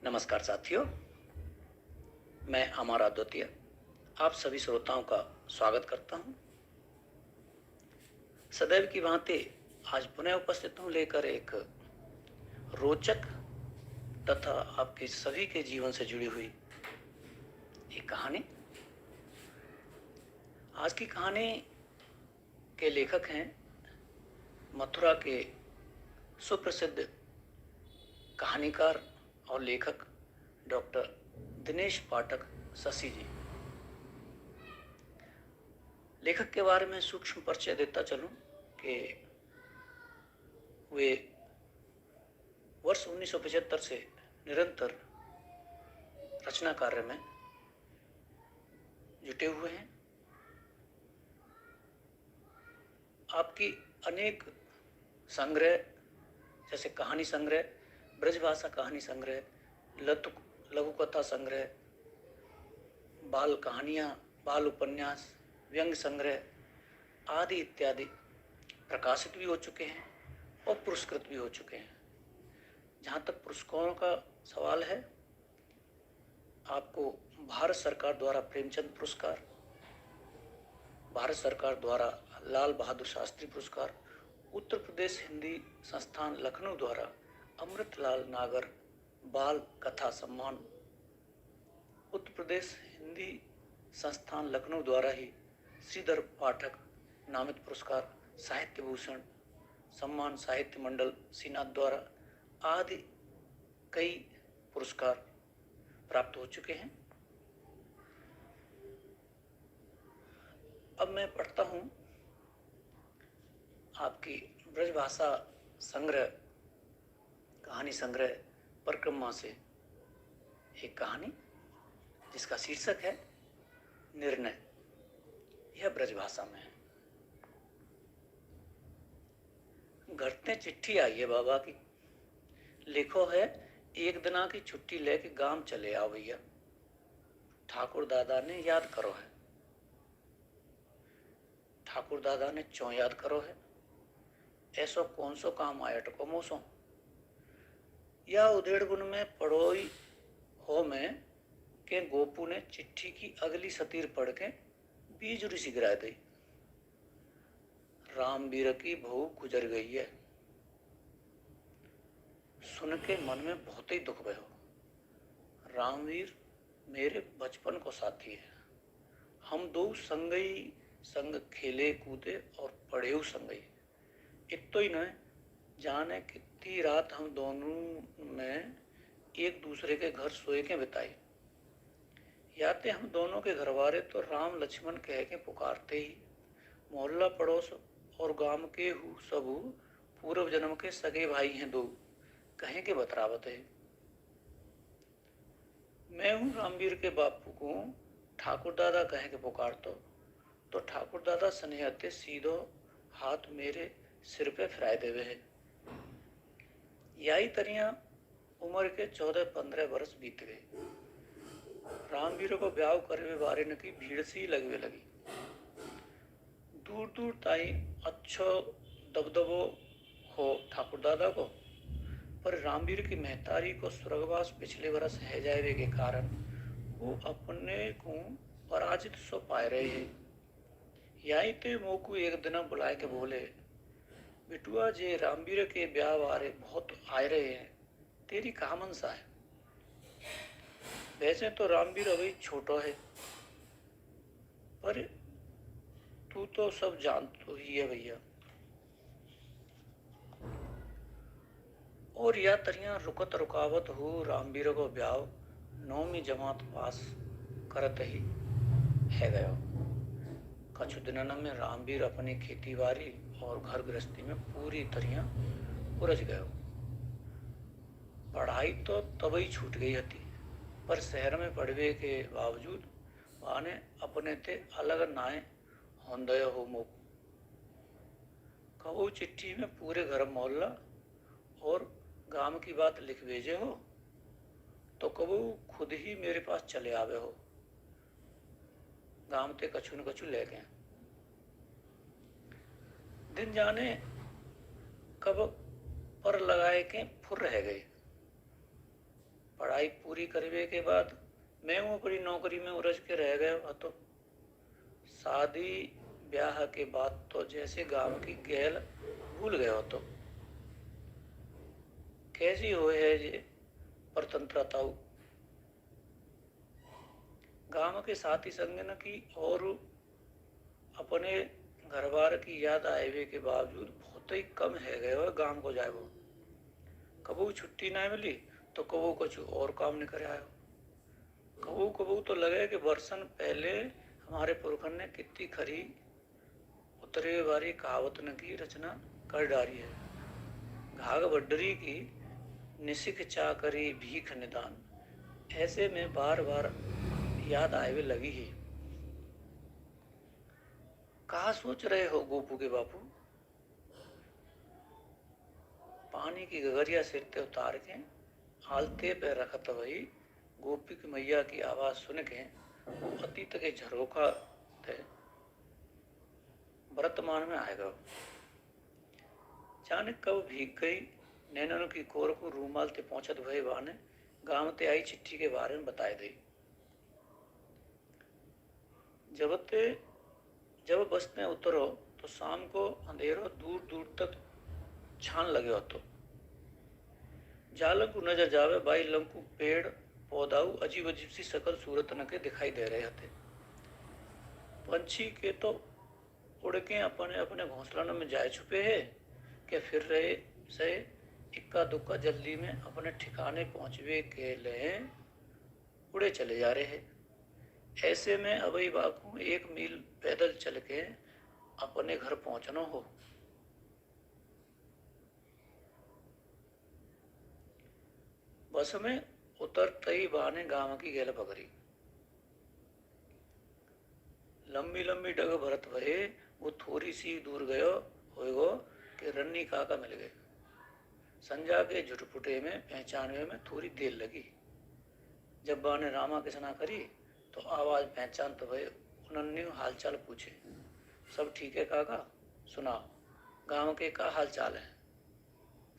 नमस्कार साथियों, मैं अमर आदोतिया आप सभी श्रोताओं का स्वागत करता हूं। सदैव की भांति आज पुनः उपस्थित हूं लेकर एक रोचक तथा आपके सभी के जीवन से जुड़ी हुई एक कहानी। आज की कहानी के लेखक हैं मथुरा के सुप्रसिद्ध कहानीकार और लेखक डॉक्टर दिनेश पाठक शशि जी। लेखक के बारे में सूक्ष्म परिचय देता चलूं कि वे वर्ष 1975 से निरंतर रचना कार्य में जुटे हुए हैं। आपकी अनेक संग्रह जैसे कहानी संग्रह, ब्रजभाषा कहानी संग्रह, लघु कथा संग्रह, बाल कहानियाँ, बाल उपन्यास, व्यंग्य संग्रह आदि इत्यादि प्रकाशित भी हो चुके हैं और पुरस्कृत भी हो चुके हैं। जहाँ तक पुरस्कारों का सवाल है, आपको भारत सरकार द्वारा प्रेमचंद पुरस्कार, भारत सरकार द्वारा लाल बहादुर शास्त्री पुरस्कार, उत्तर प्रदेश हिंदी संस्थान लखनऊ द्वारा अमृतलाल नागर बाल कथा सम्मान, उत्तर प्रदेश हिंदी संस्थान लखनऊ द्वारा ही श्रीधर पाठक नामित पुरस्कार, साहित्य भूषण सम्मान साहित्य मंडल सीनाथ द्वारा आदि कई पुरस्कार प्राप्त हो चुके हैं। अब मैं पढ़ता हूँ आपकी ब्रजभाषा संग्रह कहानी संग्रह परिक्रमा से एक कहानी जिसका शीर्षक है निर्णय। यह ब्रजभाषा में है। घरते चिट्ठी आई है बाबा की, लिखो है एक दिना की छुट्टी लेके गांव चले आओ भैया। ठाकुर दादा ने याद करो है। ठाकुर दादा ने चौ याद करो है। ऐसो कौन सो काम आया टको मोसो, या उधेड़ गुन में पड़ोई हो में के गोपू ने चिट्ठी की अगली सतीर पढ़ के बीज ऋषि गिरा दी। रामवीर की बहू गुजर गई है। सुन के मन में बहुत ही दुख भयो। रामवीर मेरे बचपन को साथी है। हम दो संगई संग खेले कूदे और पढ़े संगई। इतो ही न जाने कितनी रात हम दोनों ने एक दूसरे के घर सोए के बिताई। याते हम दोनों के घरवारे तो राम लक्ष्मण कह के पुकारते ही। मोहल्ला पड़ोस और गांव के हु सबू पूर्व जन्म के सगे भाई हैं दो, कहें के बतरावत है। मैं हूँ रामवीर के बापू को ठाकुर दादा कह के पुकारतो, तो ठाकुर दादा स्नेहते सीधो हाथ मेरे सिर पे फिराए देवे है। यही तरिया उम्र के 14-15 वर्ष बीत गए। रामवीर को ब्याह करे बारे न की भीड़ सी लगवे लगी। दूर दूर ताई अच्छो दबदबो हो ठाकुर दादा को, पर रामवीर की महतारी को स्वर्गवास पिछले वर्ष है जाए के कारण वो अपने को पराजित सो पाए रहे हैं। यही ते मोकू एक दिन बुलाए के बोले, बिटुआ जे रामवीर के ब्याह वारे बहुत आए रहे हैं, तेरी कहा मनसा है। वैसे तो रामवीर अभी छोटो है, पर तू तो सब जानतो ही है भैया। और या तरिया रुकत रुकावत हो रामवीर को ब्याह 9वीं जमात पास करत ही है गयो। कछु दिनन में रामवीर अपनी खेती बाड़ी और घर गृहस्थी में पूरी तरिया उलझ गयो। पढ़ाई तो तभी छूट गई थी, पर शहर में पढ़वे के बावजूद वाने अपने ते अलग नाए होंदय हो मोक। कबू चिट्ठी में पूरे घर मोहल्ला और गांव की बात लिख भेजे हो, तो कबू खुद ही मेरे पास चले आवे हो। गांव ते कछु न कछु ले गए। दिन जाने कब पर लगाए के फुर रह गए। पढ़ाई पूरी करने के बाद मैं वो अपनी नौकरी में उलझ के रह गया। तो शादी ब्याह के बाद तो जैसे गांव की गैल भूल गए हो। तो कैसी हो है ये परतंत्रता। गांव के साथी संगन की और अपने घर बार की याद आए के बावजूद बहुत ही कम है गए हो गांव को जाए। वो कबू छुट्टी ना मिली तो कबू कुछ और काम नहीं कर आयो। कबू कबू तो लगे कि वर्षन पहले हमारे पुरखन ने कितनी खरी उतरे वाली कहावत न की रचना कर डाली है। घाघ बड्डरी की निशिक चाकरी भीख निदान ऐसे में बार बार याद आए लगी ही। कहा सोच रहे हो गोपू के बापू। पानी की गगरिया सिर ते उतार के आलते पे रखत वही गोपी की मैया की आवाज सुन के वो अतीत के झरोखा थे वर्तमान में आएगा। अचानक कब भीग गई नैनन की कोर को रूमाल ते पहुंचत भय बाने गांव ते आई चिट्ठी के बारे में बताए दी। जब बस में उतरो तो शाम को अंधेरो दूर दूर तक छान लगे हो। तो जालक नजर जावे बाई लंकु पेड़ पौधाऊ अजीब अजीब सी सकल सूरत न के दिखाई दे रहे थे। पंछी के तो उड़ के अपने अपने घोंसलों में जाए छुपे है कि फिर रहे से इक्का दुक्का जल्दी में अपने ठिकाने पहुंचवे के लिए उड़े चले जा रहे हैं। ऐसे में अबई बापू 1 मील पैदल चल के अपने घर पहुंचना हो। बस में उतरते ही बहाने गांव की गैल पकड़ी। लंबी लंबी डग भरत भये वो थोड़ी सी दूर गयो होएगो कि रन्नी काका मिल गए। संजा के झुटपुटे में पहचानवे में थोड़ी देर लगी। जब बा ने रामा किसना करी तो आवाज पहचान तो भय उन्होंने हालचाल पूछे। सब ठीक है काका, सुनाओ गांव के का हाल चाल है।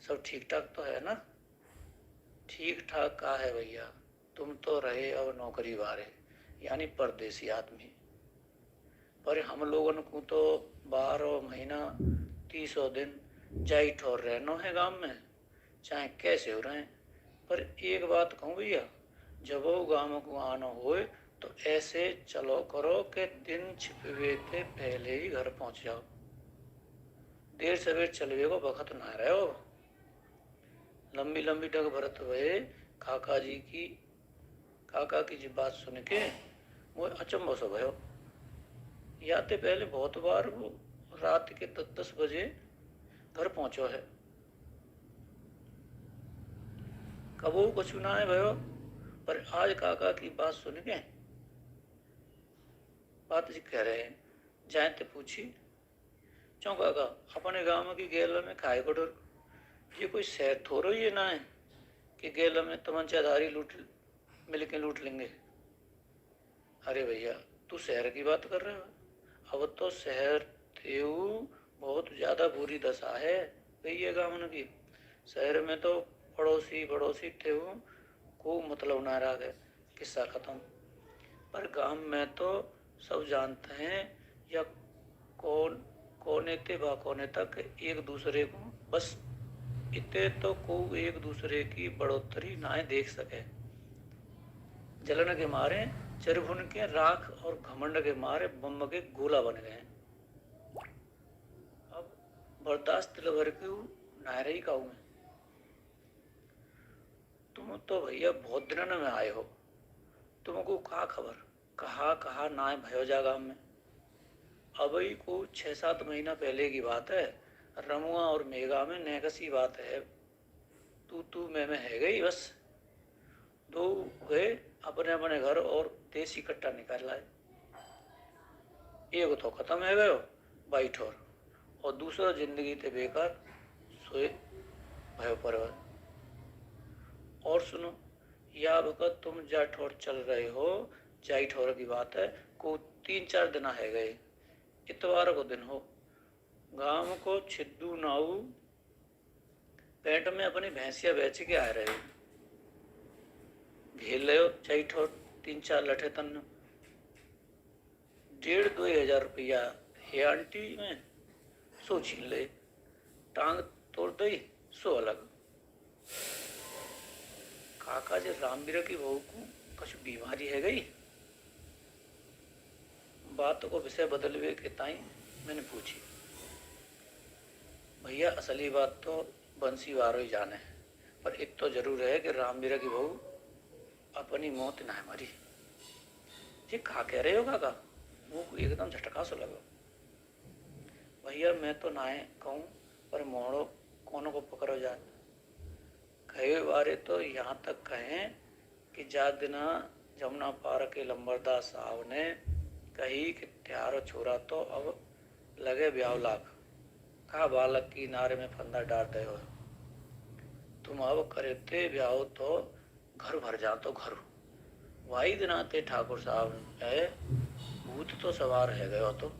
सब ठीक ठाक तो है ना। ठीक ठाक का है भैया, तुम तो रहे अब नौकरी वारे यानी परदेसी आदमी। पर हम लोगन को तो 12 महीना 30 दिन जाई ठोर रहनो है गांव में, चाहे कैसे हो रहे हैं। पर एक बात कहूँ भैया, जब वो गांव को आना होए तो ऐसे चलो करो कि दिन छिपवे के पहले ही घर पहुंच जाओ। देर सवेर चलवे को वक्त ना रहे हो। लंबी लंबी डग भरत हुए काका की जी बात सुन के वो अचंभो सो भयो। याते पहले बहुत बार वो रात के 10 बजे घर पहुंचो है। कबो कुछ ना है भयो, पर आज काका की बात सुन के बात जी कह रहे हैं जाए तो पूछी। क्यों काका अपने गांव की गेल में खाए को डर। ये कोई शहर थोड़ो ये ना है कि गेल में तमंचाधारी मिल के लूट लेंगे। अरे भैया तू शहर की बात कर रहे हो। अब तो शहर थे बहुत ज्यादा बुरी दशा है भैया गांव की। शहर में तो पड़ोसी थे को मतलब ना रहा गए, किस्सा खत्म। पर गांव में तो सब जानते हैं या कोने ते बा कोने तक एक दूसरे को बस इतने तो को एक दूसरे की बढ़ोतरी ना देख सके। जलन के मारे चरभुन के राख और घमंड के मारे बम के गोला बन गए। अब बर्दाश्त भर के नायरे ही कहूँ मैं। तुम तो भैया बहुत दिन में आए हो, तुमको कहा खबर कहा ना भयो जा गाँव में। अबई को 6-7 महीना पहले की बात है। रमुआ और मेघा में नेकसी बात है। तू मैं है गई बस। दो गए अपने अपने घर और देसी कट्टा निकाल लाए। एक तो खत्म है गयो बाइठोर और दूसरा जिंदगी ते बेकार सोए भयो परवर। और सुनो या वक्त तुम जा ठोर चल रहे हो, जाई ठोर की बात है को 3-4 दिन है गए। इतवार को दिन हो। गांव को छिद्दू नाऊ पेट में अपनी भैंसिया बेच के आ रहे। घेर लो चैठो 3-4 लठे तन 1,500-2,000 रुपया हे आंटी में सो छीन ले, टांग तोड़ दई सो अलग। काका जी रामवीर की बहू को कुछ बीमारी है गई, बात को विषय बदलवे के ताई मैंने पूछी। भैया असली बात तो बंसी वारो ही जाने, पर एक तो जरूर है कि रामवीर की बहू अपनी मौत ना मरी। ये कहा कह रहे हो काका? मुंह को एकदम झटका सो लगा। भैया मैं तो ना कहूँ, पर मोड़ो कोनो को पकड़ो जाए। कहे बारे तो यहाँ तक कहें कि जा दिना जमुना पार के लंबरदास साहब ने कही कि त्यारो छोरा तो अब लगे ब्याह लाख, कहा बालक की नारे में फंदा डाल दे हो, तुम अब करते ब्याह तो घर भर जा तो घर। वाही दिनाते ठाकुर साहब है भूत तो सवार है गयो तो,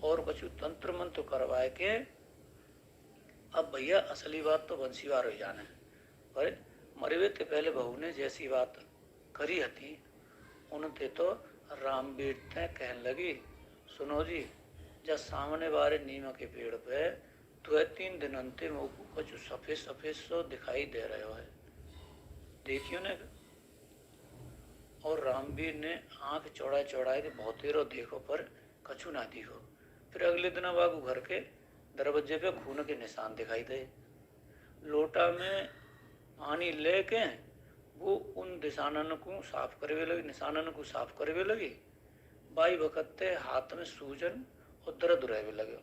और कुछ तंत्र मंत्र करवाए के अब भैया असली बात तो बंसीवार हो जाने। पर मरवे ते पहले बहू ने जैसी बात करी हती उनते तो रामवीर ते कहन लगी, सुनो जी जब सामने बारे नीम के पेड़ पे तो 3 दिन अंते मुझको कुछ सफेद सफेद सो दिखाई दे रहे है, देखियो ने। और रामवीर ने आंख चौड़ा चौड़ाए के बहुतेरो देखो पर कछु ना दिखो। फिर अगले दिन बाबू घर के दरवाजे पे खून के निशान दिखाई दे। लोटा में पानी लेके वो उन निशानन को साफ करवे लगी, निशानन को साफ करवे लगी। बाई वकते हाथ में सूजन और दर्द रहवे लगे।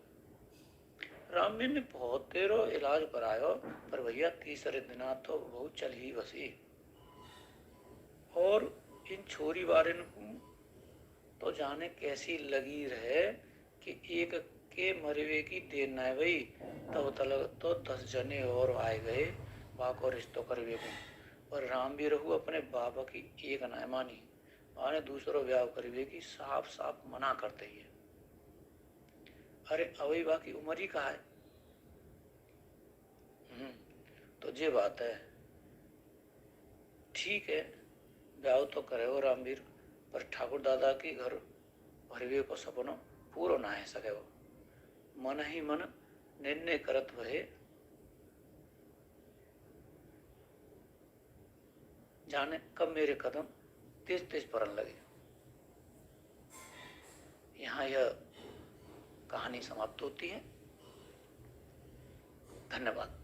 रामवीर ने बहुत देरो इलाज करायो, पर भैया तीसरे दिना तो बहुत चल ही बसी। और इन छोरी बारन को तो जाने कैसी लगी रहे कि एक के मरवे की देर न भई तब तलक तो 10 जने और आए गए बाको रिश्तो करवे को, पर रामवीर अपने बाबा की एक न मानी, आने दूसरो ब्याह करवे की साफ साफ मना करते ही है। अरे अवई बा की उम्र ही कहा है। तो ये बात है, ठीक है ब्याह तो करे हो रामवीर, पर ठाकुर दादा की घर भरवे को सपनो पूरो ना है सके। वो मन ही मन निर्णय करत वहे, जाने कब मेरे कदम तेज तेज परन लगे। यहाँ यह कहानी समाप्त होती है। धन्यवाद।